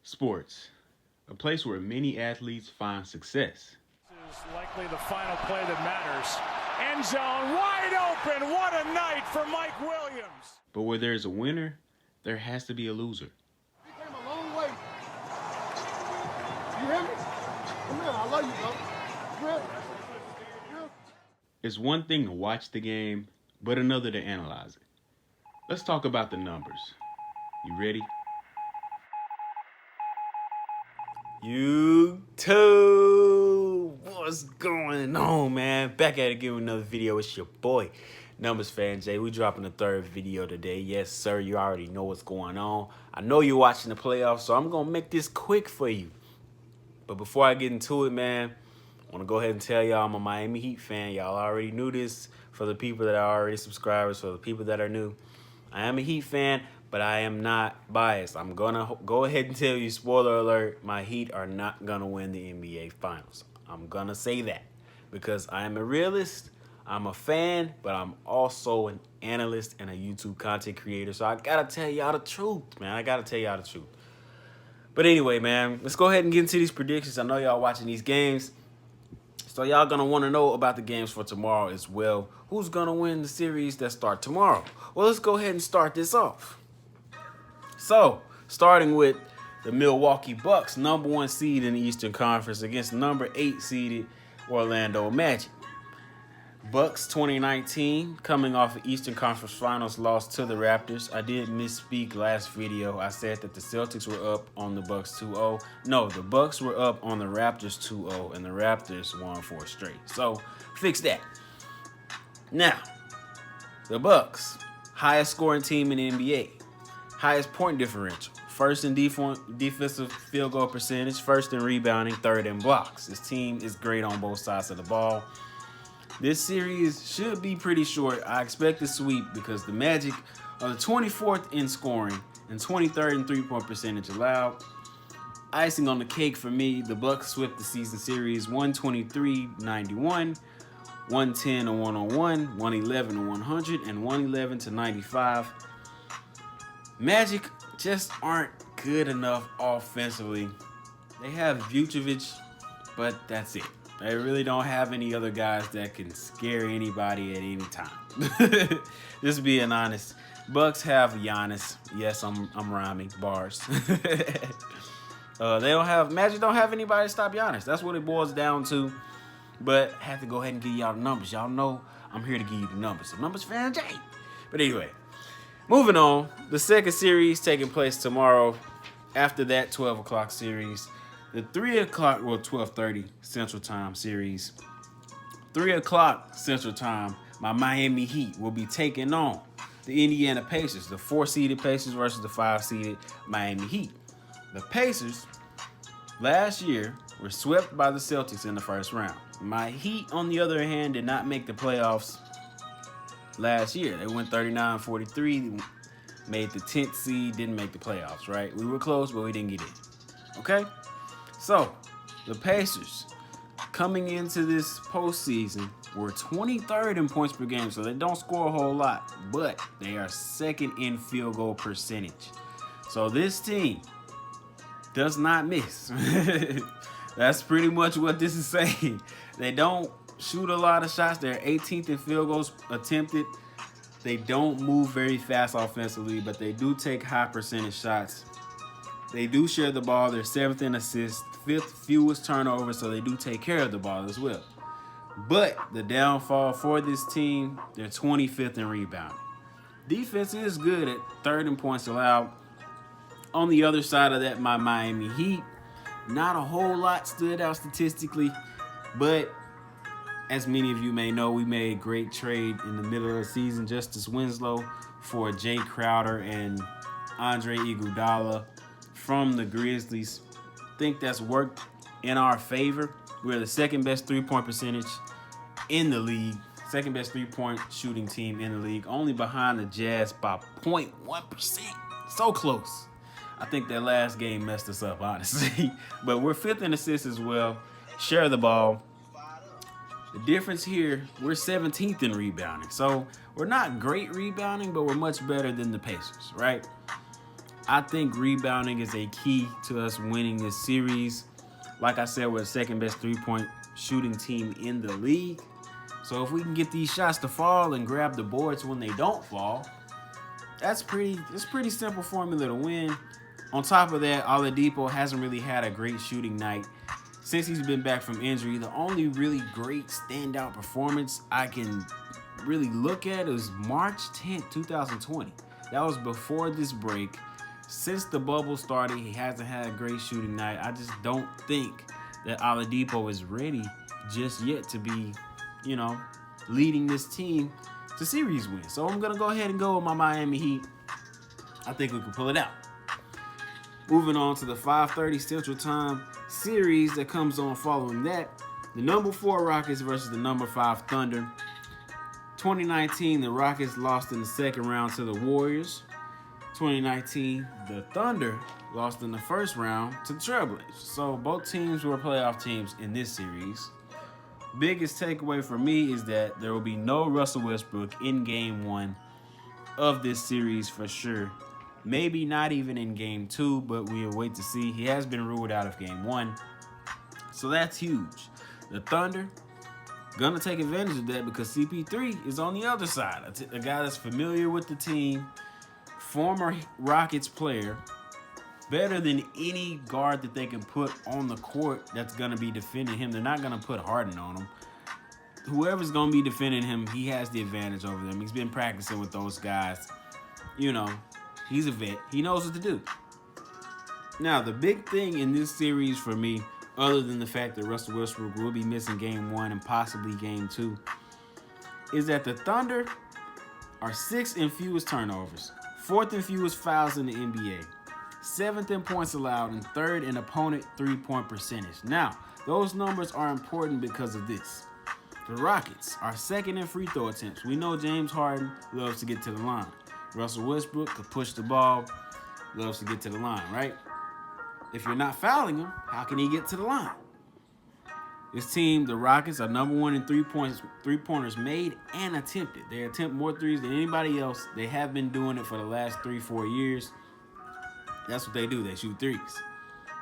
Sports, a place where many athletes find success. This is likely the final play that matters. End zone wide open. What a night for Mike Williams. But where there's a winner, there has to be a loser. He came a long way. You hear me? Come here, I love you, bro. Good. It's one thing to watch the game, but another to analyze it. Let's talk about the numbers. You ready? YouTube, what's going on, man? Back at it again with another video. It's your boy, Numbers Fan Jay. We dropping the third video today. Yes, sir, you already know what's going on. I know you're watching the playoffs, so I'm gonna make this quick for you. But before I get into it, man, I want to go ahead and tell y'all I'm a Miami Heat fan. Y'all already knew this. For the people that are already subscribers, for the people that are new, I am a Heat fan, but I am not biased. I'm going to go ahead and tell you, spoiler alert, my Heat are not going to win the NBA Finals. I'm going to say that because I am a realist. I'm a fan, but I'm also an analyst and a YouTube content creator. So I got to tell y'all the truth, man. I got to tell y'all the truth. But anyway, man, let's go ahead and get into these predictions. I know y'all watching these games. So y'all going to want to know about the games for tomorrow as well. Who's going to win the series that start tomorrow? Well, let's go ahead and start this off. So, starting with the Milwaukee Bucks, number 1 seed in the Eastern Conference against number 8 seeded Orlando Magic. Bucks 2019, coming off the Eastern Conference Finals loss to the Raptors. I did misspeak last video. I said that the Celtics were up on the Bucks 2-0. No, the Bucks were up on the Raptors 2-0, and the Raptors won 4 straight. So, fix that. Now, the Bucks, highest scoring team in the NBA, highest point differential, first in defensive field goal percentage, first in rebounding, third in blocks. This team is great on both sides of the ball. This series should be pretty short. I expect a sweep because the Magic are the 24th in scoring and 23rd in three-point percentage allowed. Icing on the cake for me, the Bucks swept the season series 123-91, 110-101, 111-100, and 111-95. Magic just aren't good enough offensively. They have Vucevic, but that's it. They really don't have any other guys that can scare anybody at any time. Just being honest. Bucks have Giannis. Yes, I'm rhyming bars. Magic don't have anybody to stop Giannis. That's what it boils down to. But I have to go ahead and give y'all the numbers. Y'all know I'm here to give you the numbers. The Numbers Fan Jay. But anyway, moving on. The second series taking place tomorrow. After that 12 o'clock series. The 3 o'clock, well, 12:30 Central Time series. 3 o'clock Central Time, my Miami Heat will be taking on the Indiana Pacers, the 4-seeded Pacers versus the 5-seeded Miami Heat. The Pacers, last year, were swept by the Celtics in the first round. My Heat, on the other hand, did not make the playoffs last year. They went 39-43, made the 10th seed, didn't make the playoffs, right? We were close, but we didn't get in. Okay? So, the Pacers, coming into this postseason, were 23rd in points per game, so they don't score a whole lot, but they are second in field goal percentage. So this team does not miss. That's pretty much what this is saying. They don't shoot a lot of shots. They're 18th in field goals attempted. They don't move very fast offensively, but they do take high percentage shots. They do share the ball. They're 7th in assists, 5th fewest turnovers, so they do take care of the ball as well. But the downfall for this team, they're 25th in rebounding. Defense is good at 3rd in points allowed. On the other side of that, my Miami Heat, not a whole lot stood out statistically, but as many of you may know, we made a great trade in the middle of the season, Justice Winslow, for Jay Crowder and Andre Iguodala from the Grizzlies. Think that's worked in our favor. We're the second best three-point percentage in the league. Second best three-point shooting team in the league. Only behind the Jazz by 0.1%. So close. I think that last game messed us up, honestly. But we're 5th in assists as well. Share the ball. The difference here, we're 17th in rebounding. So we're not great rebounding, but we're much better than the Pacers, right? I think rebounding is a key to us winning this series. Like I said, we're the second best three-point shooting team in the league. So if we can get these shots to fall and grab the boards when they don't fall, it's pretty simple formula to win. On top of that, Oladipo hasn't really had a great shooting night since he's been back from injury. The only really great standout performance I can really look at is March 10th, 2020. That was before this break. Since the bubble started, he hasn't had a great shooting night. I just don't think that Oladipo is ready just yet to be, leading this team to series wins. So I'm going to go ahead and go with my Miami Heat. I think we can pull it out. Moving on to the 5:30 Central Time series that comes on following that. The number 4 Rockets versus the number 5 Thunder. 2019, the Rockets lost in the second round to the Warriors. 2019, the Thunder lost in the first round to the Trailblazers. So both teams were playoff teams in this series. Biggest takeaway for me is that there will be no Russell Westbrook in Game 1 of this series for sure. Maybe not even in Game 2, but we'll wait to see. He has been ruled out of Game 1. So that's huge. The Thunder gonna take advantage of that because CP3 is on the other side. A guy that's familiar with the team, former Rockets player, better than any guard that they can put on the court that's gonna be defending him. They're not gonna put Harden on him. Whoever's gonna be defending him, he has the advantage over them. He's been practicing with those guys. He's a vet. He knows what to do. Now, the big thing in this series for me, other than the fact that Russell Westbrook will be missing Game 1 and possibly Game 2, is that the Thunder are 6th in fewest turnovers, 4th in fewest fouls in the NBA, 7th in points allowed, and 3rd in opponent three-point percentage. Now, those numbers are important because of this. The Rockets are 2nd in free throw attempts. We know James Harden loves to get to the line. Russell Westbrook could push the ball, loves to get to the line, right? If you're not fouling him, how can he get to the line? This team, the Rockets, are number 1 in three-pointers made and attempted. They attempt more threes than anybody else. They have been doing it for the last 3-4 years. That's what they do. They shoot threes.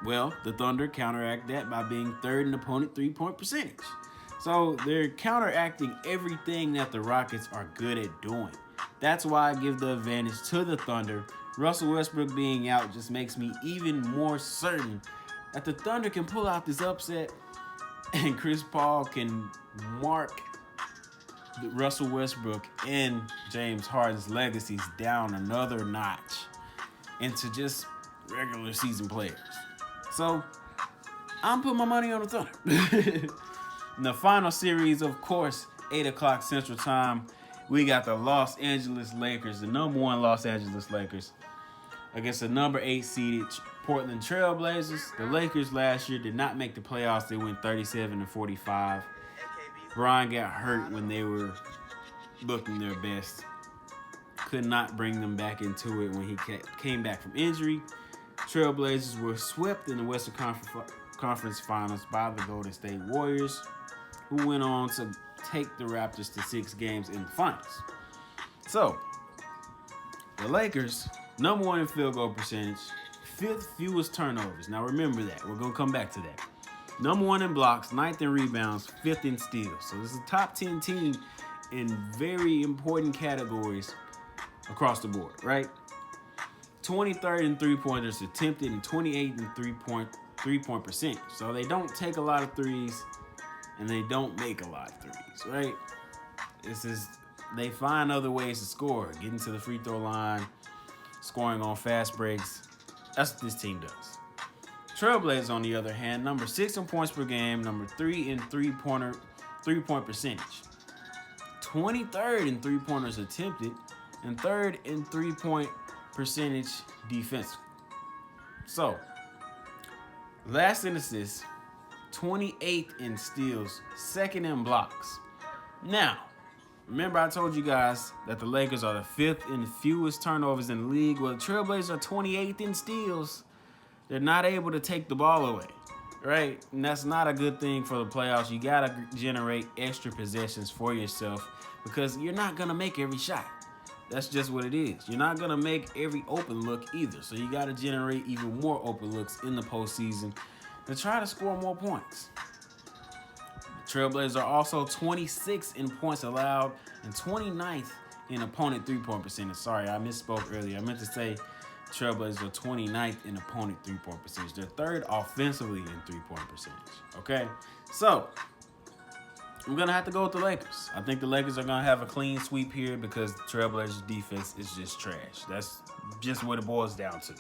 Well, the Thunder counteract that by being 3rd in opponent three-point percentage. So they're counteracting everything that the Rockets are good at doing. That's why I give the advantage to the Thunder. Russell Westbrook being out just makes me even more certain that the Thunder can pull out this upset and Chris Paul can mark Russell Westbrook and James Harden's legacies down another notch into just regular season players. So I'm putting my money on the Thunder. In the final series, of course, 8 o'clock Central Time, we got the Los Angeles Lakers, the number 1 Los Angeles Lakers, against the number 8 seeded Portland Trailblazers. The Lakers last year did not make the playoffs. They went 37-45. Brian got hurt when they were looking their best. Could not bring them back into it when he came back from injury. Trailblazers were swept in the Western Conference Finals by the Golden State Warriors, who went on to take the Raptors to 6 games in the finals. So, the Lakers, number 1 in field goal percentage, 5th fewest turnovers. Now remember that. We're going to come back to that. Number 1 in blocks, 9th in rebounds, 5th in steals. So this is a top 10 team in very important categories across the board, right? 23rd in three-pointers attempted and 28th in three-point percentage. So they don't take a lot of threes and they don't make a lot of threes, right? They find other ways to score, getting to the free throw line, scoring on fast breaks. That's what this team does. Trailblazers, on the other hand, number 6 in points per game, number 3 in three-point percentage, 23rd in three-pointers attempted, and 3rd in three-point percentage defense. So, last in assists, 28th in steals, 2nd in blocks. Now, remember I told you guys that the Lakers are the 5th in fewest turnovers in the league. Well, the Trailblazers are 28th in steals. They're not able to take the ball away, right? And that's not a good thing for the playoffs. You got to generate extra possessions for yourself because you're not going to make every shot. That's just what it is. You're not going to make every open look either. So you got to generate even more open looks in the postseason to try to score more points. The Trailblazers are also 26th in points allowed and 29th in opponent three-point percentage. Sorry, I misspoke earlier. I meant to say Trailblazers are 29th in opponent three-point percentage. They're third offensively in three-point percentage. Okay? So, I'm going to have to go with the Lakers. I think the Lakers are going to have a clean sweep here because the Trailblazers defense is just trash. That's just what it boils down to.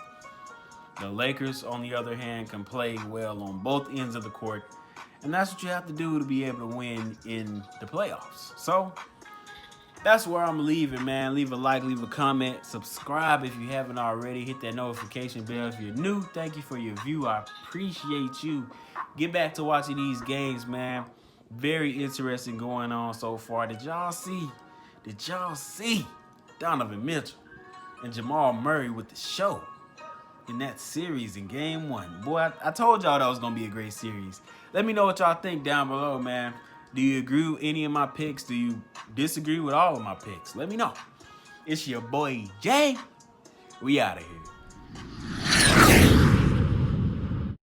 The Lakers, on the other hand, can play well on both ends of the court. And that's what you have to do to be able to win in the playoffs. So, that's where I'm leaving, man. Leave a like, leave a comment, subscribe if you haven't already. Hit that notification bell if you're new. Thank you for your view. I appreciate you. Get back to watching these games, man. Very interesting going on so far. Did y'all see Donovan Mitchell and Jamal Murray with the show in that series in game 1? Boy, I told y'all that was going to be a great series. Let me know what y'all think down below, man. Do you agree with any of my picks? Do you disagree with all of my picks? Let me know. It's your boy, Jay. We out of here.